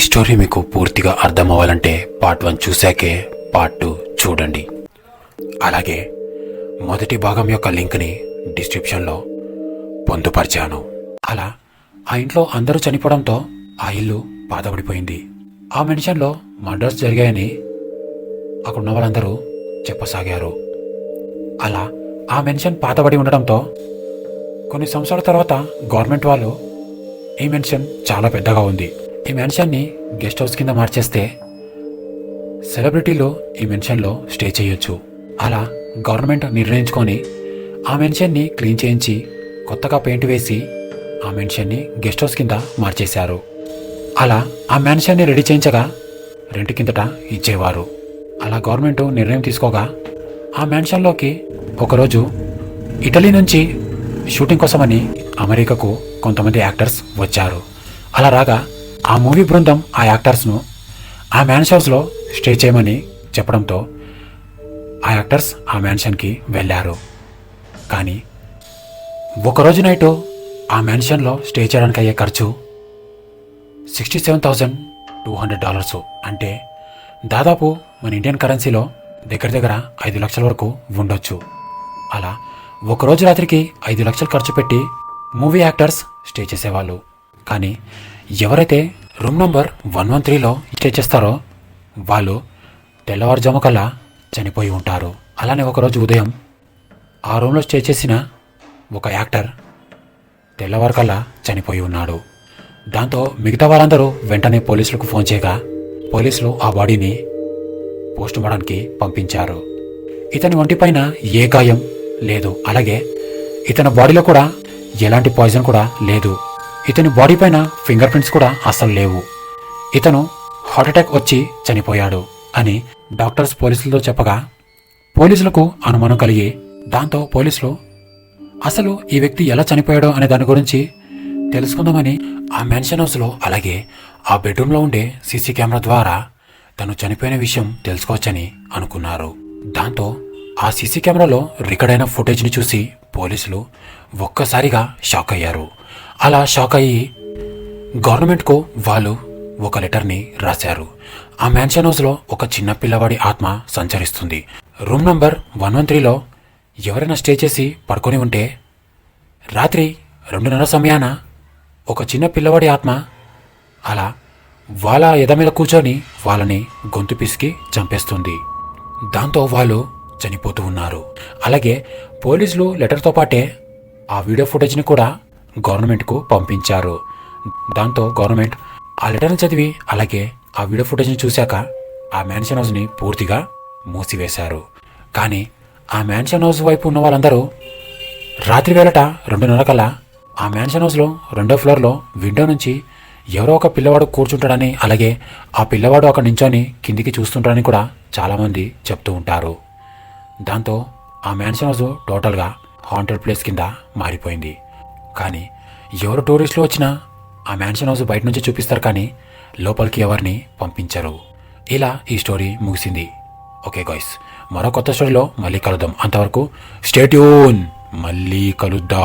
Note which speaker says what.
Speaker 1: Story మీకు పూర్తిగా అర్థం అవ్వాలంటే పార్ట్ 1 చూశాకే పార్ట్ 2 చూడండి. అలాగే మొదటి భాగం యొక్క లింక్ని డిస్క్రిప్షన్లో పొందుపరిచాను. అలా ఆ ఇంట్లో అందరూ చనిపోవడంతో ఆ ఇల్లు బాధపడిపోయింది. ఆ మెన్షన్లో మర్డర్స్ జరిగాయని అక్కడున్న వాళ్ళందరూ చెప్పసాగారు. అలా ఆ మెన్షన్ పాతబడి ఉండడంతో కొన్ని సంవత్సరాల తర్వాత గవర్నమెంట్ వాళ్ళు ఈ మెన్షన్ చాలా పెద్దగా ఉంది, ఈ మెన్షన్ని గెస్ట్ హౌస్ కింద మార్చేస్తే సెలబ్రిటీలు ఈ మెన్షన్లో స్టే చేయొచ్చు. అలా గవర్నమెంట్ నిర్ణయించుకొని ఆ మెన్షన్ని క్లీన్ చేయించి కొత్తగా పెయింట్ వేసి ఆ మెన్షన్ని గెస్ట్ హౌస్ కింద మార్చేశారు. అలా ఆ మెన్షన్ని రెడీ చేయించగా రెంట్ కిందట ఇచ్చేవారు. అలా గవర్నమెంట్ నిర్ణయం తీసుకోగా ఆ మెన్షన్లోకి ఒకరోజు ఇటలీ నుంచి షూటింగ్ కోసమని అమెరికాకు కొంతమంది యాక్టర్స్ వచ్చారు. అలా రాగా ఆ మూవీ బృందం ఆ యాక్టర్స్ను ఆ మ్యాన్షన్స్లో స్టే చేయమని చెప్పడంతో ఆ యాక్టర్స్ ఆ మ్యాన్షన్కి వెళ్ళారు. కానీ ఒకరోజు నైటు ఆ మ్యాన్షన్లో స్టే చేయడానికి అయ్యే ఖర్చు $67,200, అంటే దాదాపు మన ఇండియన్ కరెన్సీలో దగ్గర దగ్గర 5 లక్షల వరకు ఉండొచ్చు. అలా ఒకరోజు రాత్రికి 5 లక్షలు ఖర్చు పెట్టి మూవీ యాక్టర్స్ స్టే చేసేవాళ్ళు. కానీ ఎవరైతే రూమ్ నంబర్ 113లో స్టే చేస్తారో వాళ్ళు తెల్లవారుజాము కల్లా చనిపోయి ఉంటారు. అలానే ఒకరోజు ఉదయం ఆ రూమ్లో స్టే చేసిన ఒక యాక్టర్ తెల్లవారు కల్లా చనిపోయి ఉన్నాడు. దాంతో మిగతా వాళ్ళందరూ వెంటనే పోలీసులకు ఫోన్ చేయగా పోలీసులు ఆ బాడీని పోస్ట్ మార్టంకి పంపించారు. ఇతని ఒంటిపైన ఏ గాయం లేదు, అలాగే ఇతని బాడీలో కూడా ఎలాంటి పాయిజన్ కూడా లేదు. ఇతని బాడీ పైన ఫింగర్ ప్రింట్స్ కూడా అస్సలు లేవు. ఇతను హార్ట్అటాక్ వచ్చి చనిపోయాడు అని డాక్టర్స్ పోలీసులతో చెప్పగా పోలీసులకు అనుమానం కలిగి దాంతో పోలీసులు అసలు ఈ వ్యక్తి ఎలా చనిపోయాడో అనే దాని గురించి తెలుసుకుందామని ఆ మెన్షన్ హౌస్లో అలాగే ఆ బెడ్రూమ్లో ఉండే సీసీ కెమెరా ద్వారా తను చనిపోయిన విషయం తెలుసుకోవచ్చని అనుకున్నారు. దాంతో ఆ సీసీ కెమెరాలో రికార్డ్ అయిన ఫుటేజ్ని చూసి పోలీసులు ఒక్కసారిగా షాక్ అయ్యారు. అలా షాక్ అయ్యి గవర్నమెంట్కు వాళ్ళు ఒక లెటర్ని రాశారు. ఆ మ్యాన్షన్ హౌస్లో ఒక చిన్న పిల్లవాడి ఆత్మ సంచరిస్తుంది. రూమ్ నంబర్ 113లో ఎవరైనా స్టే చేసి పడుకొని ఉంటే రాత్రి 2:30 సమయాన ఒక చిన్న పిల్లవాడి ఆత్మ అలా వాళ్ళ ఎద మీద కూర్చొని వాళ్ళని గొంతు పిసికి చంపేస్తుంది. దాంతో వాళ్ళు చనిపోతూ ఉన్నారు. అలాగే పోలీసులు లెటర్తో పాటే ఆ వీడియో ఫుటేజ్ని కూడా గవర్నమెంట్కు పంపించారు. దాంతో గవర్నమెంట్ ఆ లెటర్ని చదివి అలాగే ఆ వీడియో ఫుటేజ్ని చూశాక ఆ మ్యాన్షన్ హౌస్ని పూర్తిగా మూసివేశారు. కానీ ఆ మ్యాన్షన్ హౌస్ వైపు ఉన్న వాళ్ళందరూ రాత్రి వేళట 2:30 కల్లా ఆ మ్యాన్షన్ హౌస్లో 2వ ఫ్లోర్లో విండో నుంచి ఎవరో ఒక పిల్లవాడు కూర్చుంటాడని, అలాగే ఆ పిల్లవాడు అక్కడ నించొని కిందికి చూస్తుంటాడని కూడా చాలామంది చెప్తూ ఉంటారు. దాంతో ఆ మ్యాన్షన్ హౌస్ టోటల్గా హాంటెడ్ ప్లేస్ కింద మారిపోయింది. కానీ ఎవరు టూరిస్టులు వచ్చినా ఆ మ్యాన్షన్ హౌస్ బయట నుంచి చూపిస్తారు, కానీ లోపలికి ఎవరిని పంపించరు. ఇలా ఈ స్టోరీ ముగిసింది. ఓకే గాయ్స్, మరో కొత్త స్టోరీలో మళ్ళీ కలుద్దాం. అంతవరకు స్టే ట్యూన్, మళ్ళీ కలుద్దాం.